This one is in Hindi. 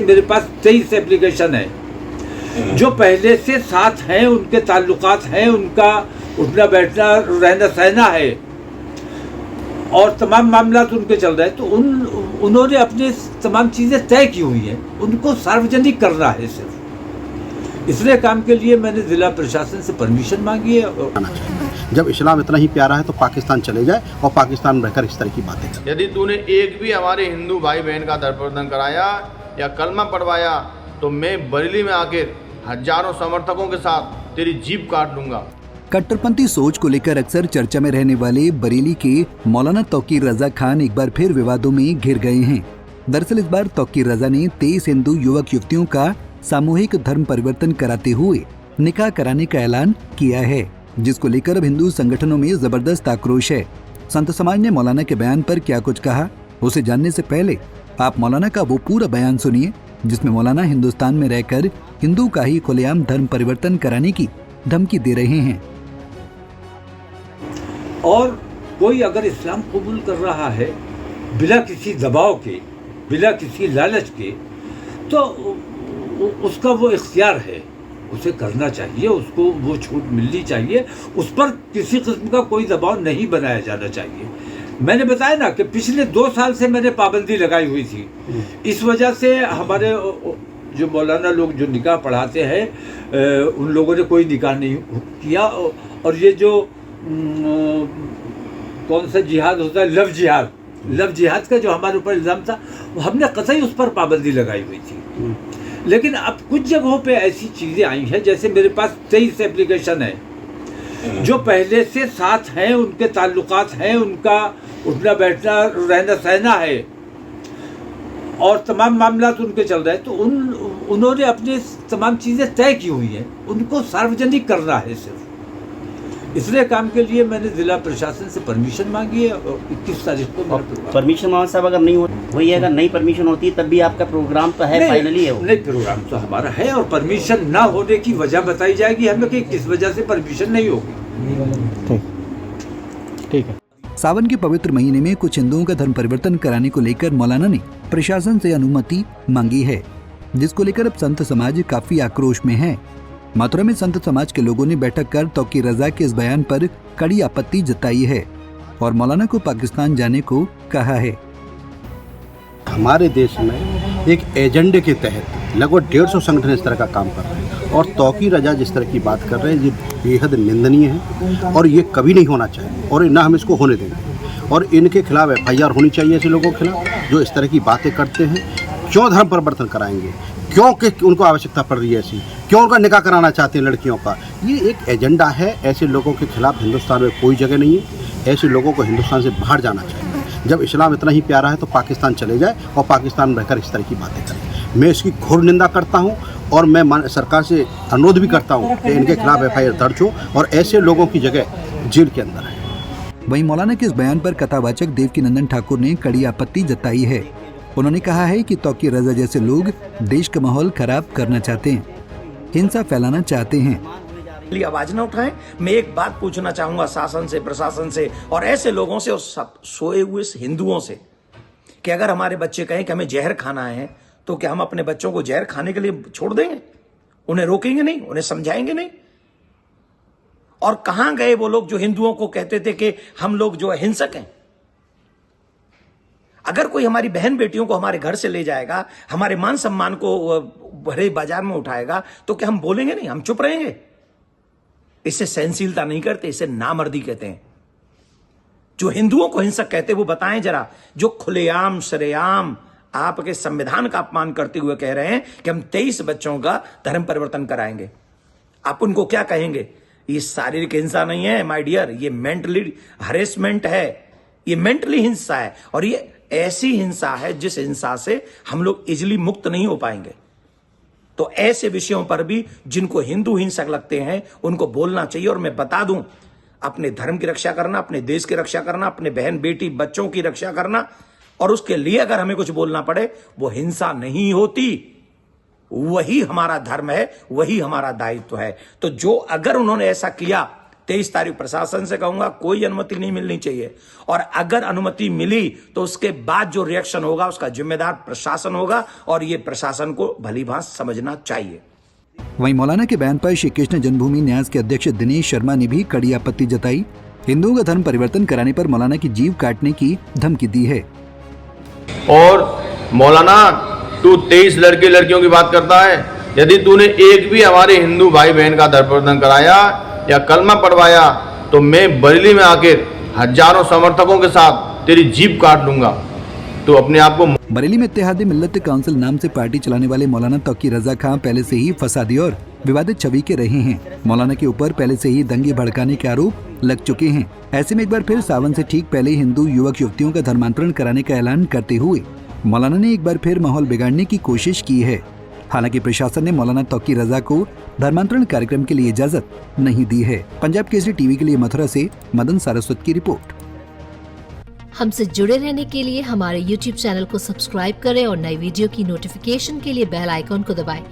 मेरे पास 23 एप्लीकेशन है जो पहले से साथ हैं, उनके ताल्लुकात हैं, उनका उठना बैठना रहना सहना है और तमाम मामला उनके चल रहे हैं। तो उन्होंने अपने तमाम चीज़ें तय की हुई हैं, उनको सार्वजनिक करना है सिर्फ। इसलिए काम के लिए मैंने जिला प्रशासन से परमिशन मांगी है। जब इस्लाम इतना ही प्यारा है तो पाकिस्तान चले जाए और पाकिस्तान में रहकर इस तरह की बातें करें। यदि तूने एक भी हमारे हिंदू भाई बहन का धर्मांतरण कराया या कलमा पढ़वाया तो मैं बरेली में आकर हजारों समर्थकों के साथ तेरी जीभ काट दूंगा। कट्टरपंथी सोच को लेकर अक्सर चर्चा में रहने वाले बरेली के मौलाना तौकीर रजा खान एक बार फिर विवादों में घिर गए हैं। दरअसल इस बार तौकीर रजा ने 23 हिंदू युवक युवतियों का सामूहिक धर्म परिवर्तन कराते हुए निकाह कराने का ऐलान किया है, जिसको लेकर अब हिंदू संगठनों में जबरदस्त आक्रोश है। संत समाज ने मौलाना के बयान पर क्या कुछ कहा, उसे जानने से पहले आप मौलाना का वो पूरा बयान सुनिए, जिसमें मौलाना हिंदुस्तान में रहकर हिंदू का ही खुलेआम धर्म परिवर्तन कराने की धमकी दे रहे हैं। और कोई अगर इस्लाम कबूल कर रहा है बिना किसी दबाव के, बिना किसी लालच के, तो उसका वो इख्तियार है, उसे करना चाहिए, उसको वो छूट मिलनी चाहिए, उस पर किसी किस्म का कोई दबाव नहीं बनाया जाना चाहिए। मैंने बताया ना कि पिछले 2 साल से मैंने पाबंदी लगाई हुई थी। इस वजह से हमारे जो मौलाना लोग जो निकाह पढ़ाते हैं उन लोगों ने कोई निकाह नहीं किया। और ये जो कौन सा जिहाद होता है, लव जिहाद का जो हमारे ऊपर इल्ज़ाम था, हमने कतई उस पर पाबंदी लगाई हुई थी। लेकिन अब कुछ जगहों पे ऐसी चीज़ें आई हैं, जैसे मेरे पास 23 एप्लीकेशन है जो पहले से साथ हैं, उनके ताल्लुकात हैं, उनका उठना बैठना रहना सहना है और तमाम मामला उनके चल रहे हैं। तो उन्होंने अपने तमाम चीज़ें तय की हुई हैं, उनको सार्वजनिक करना है सिर्फ। इसलिए काम के लिए मैंने जिला प्रशासन से परमिशन मांगी है और 21 तारीख को परमिशन मोहम्मद साहब अगर नहीं हो वही अगर नई परमिशन होती तब भी आपका प्रोग्राम तो है, फाइनली है वो नहीं, प्रोग्राम तो हमारा है और परमिशन ना होने की वजह बताई जाएगी हमें कि किस वजह से परमिशन नहीं होगी। ठीक है। सावन के पवित्र महीने में कुछ हिंदुओं का धर्म परिवर्तन कराने को लेकर मौलाना ने प्रशासन से अनुमति मांगी है, जिसको लेकर अब संत समाज काफी आक्रोश में है। मथुरा में संत समाज के लोगों ने बैठक कर तौकीर रजा के इस बयान पर कड़ी आपत्ति जताई है और मौलाना को पाकिस्तान जाने को कहा है। हमारे देश में एक एजेंडे के तहत लगभग 150 संगठन इस तरह का काम कर रहे हैं और तौकीर रजा जिस तरह की बात कर रहे हैं ये बेहद निंदनीय है और ये कभी नहीं होना चाहिए और ना हम इसको होने देंगे। और इनके खिलाफ FIR होनी चाहिए, ऐसे लोगों के खिलाफ जो इस तरह की बातें करते हैं। क्यों धर्म परिवर्तन कराएंगे, क्यों कि उनको आवश्यकता पड़ रही है ऐसी, क्यों उनका निकाह कराना चाहते हैं लड़कियों का, ये एक एजेंडा है। ऐसे लोगों के खिलाफ हिंदुस्तान में कोई जगह नहीं है। ऐसे लोगों को हिंदुस्तान से बाहर जाना चाहिए। जब इस्लाम इतना ही प्यारा है तो पाकिस्तान चले जाए और पाकिस्तान में रहकर इस तरह की बातें करें। मैं इसकी घोर निंदा करता हूँ और मैं सरकार से अनुरोध भी करता हूँ कि इनके खिलाफ FIR दर्ज हो और ऐसे लोगों की जगह जेल के अंदर है। वहीं मौलाना के इस बयान पर कथावाचक देवकीनंदन ठाकुर ने कड़ी आपत्ति जताई है। उन्होंने कहा है कि तौकीर रजा जैसे लोग देश का माहौल खराब करना चाहते हैं, हिंसा फैलाना चाहते हैं। आवाज न उठाएं। मैं एक बात पूछना चाहूंगा शासन से, प्रशासन से और ऐसे लोगों से और सब सोए हुए हिंदुओं से कि अगर हमारे बच्चे कहें कि हमें जहर खाना है तो क्या हम अपने बच्चों को जहर खाने के लिए छोड़ देंगे? उन्हें रोकेंगे नहीं, उन्हें समझाएंगे नहीं? और कहां गए वो लोग जो हिंदुओं को कहते थे कि हम लोग जो हिंसक हैं? अगर कोई हमारी बहन बेटियों को हमारे घर से ले जाएगा, हमारे मान सम्मान को भरे बाजार में उठाएगा, तो क्या हम बोलेंगे नहीं, हम चुप रहेंगे? इसे सहनशीलता नहीं करते, इसे नामर्दी कहते हैं। जो हिंदुओं को हिंसक कहते वो बताएं जरा, जो खुलेआम सरेआम आपके संविधान का अपमान करते हुए कह रहे हैं कि हम 23 बच्चों का धर्म परिवर्तन कराएंगे, आप उनको क्या कहेंगे? ये शारीरिक हिंसा नहीं है माय डियर, ये मेंटली हरेसमेंट है, ये मेंटली हिंसा है और ये ऐसी हिंसा है जिस हिंसा से हम लोग इजिली मुक्त नहीं हो पाएंगे। तो ऐसे विषयों पर भी जिनको हिंदू हिंसक लगते हैं उनको बोलना चाहिए। और मैं बता दूं, अपने धर्म की रक्षा करना, अपने देश की रक्षा करना, अपने बहन बेटी बच्चों की रक्षा करना और उसके लिए अगर हमें कुछ बोलना पड़े वो हिंसा नहीं होती, वही हमारा धर्म है, वही हमारा दायित्व है। तो जो अगर उन्होंने ऐसा किया 23 तारीख प्रशासन से कहूंगा कोई अनुमति नहीं मिलनी चाहिए, और अगर अनुमति मिली तो उसके बाद जो रिएक्शन होगा उसका जिम्मेदार प्रशासन होगा, और ये प्रशासन को भलीभांति समझना चाहिए। वहीं मौलाना के बयान पर श्री कृष्ण जन्मभूमि न्यास के अध्यक्ष दिनेश शर्मा ने भी कड़ी आपत्ति जताई। हिंदुओं का धर्म परिवर्तन कराने पर मौलाना की जीभ काटने की धमकी दी है। और मौलाना, तू 23 लड़के लड़कियों की बात करता है, यदि तूने एक भी हमारे हिंदू भाई बहन का धर्म परिवर्तन कराया या कलमा पढ़वाया तो मैं बरेली में आकर हजारों समर्थकों के साथ तेरी जीभ काट लूंगा। तो अपने आप को बरेली में इत्तेहाद मिल्लत काउंसिल नाम से पार्टी चलाने वाले मौलाना तौकीर रजा खान पहले से ही फसादी और विवादित छवि के रहे हैं। मौलाना के ऊपर पहले से ही दंगे भड़काने के आरोप लग चुके हैं। ऐसे में एक बार फिर सावन से ठीक पहले हिंदू युवक युवतियों का धर्मांतरण कराने का ऐलान करते हुए मौलाना ने एक बार फिर माहौल बिगाड़ने की कोशिश की है। हालांकि प्रशासन ने मौलाना तौकीर रजा को धर्मांतरण कार्यक्रम के लिए इजाजत नहीं दी है। पंजाब केसरी टीवी के लिए मथुरा से मदन सारस्वत की रिपोर्ट। हमसे जुड़े रहने के लिए हमारे YouTube चैनल को सब्सक्राइब करें और नई वीडियो की नोटिफिकेशन के लिए बेल आइकॉन को दबाएं।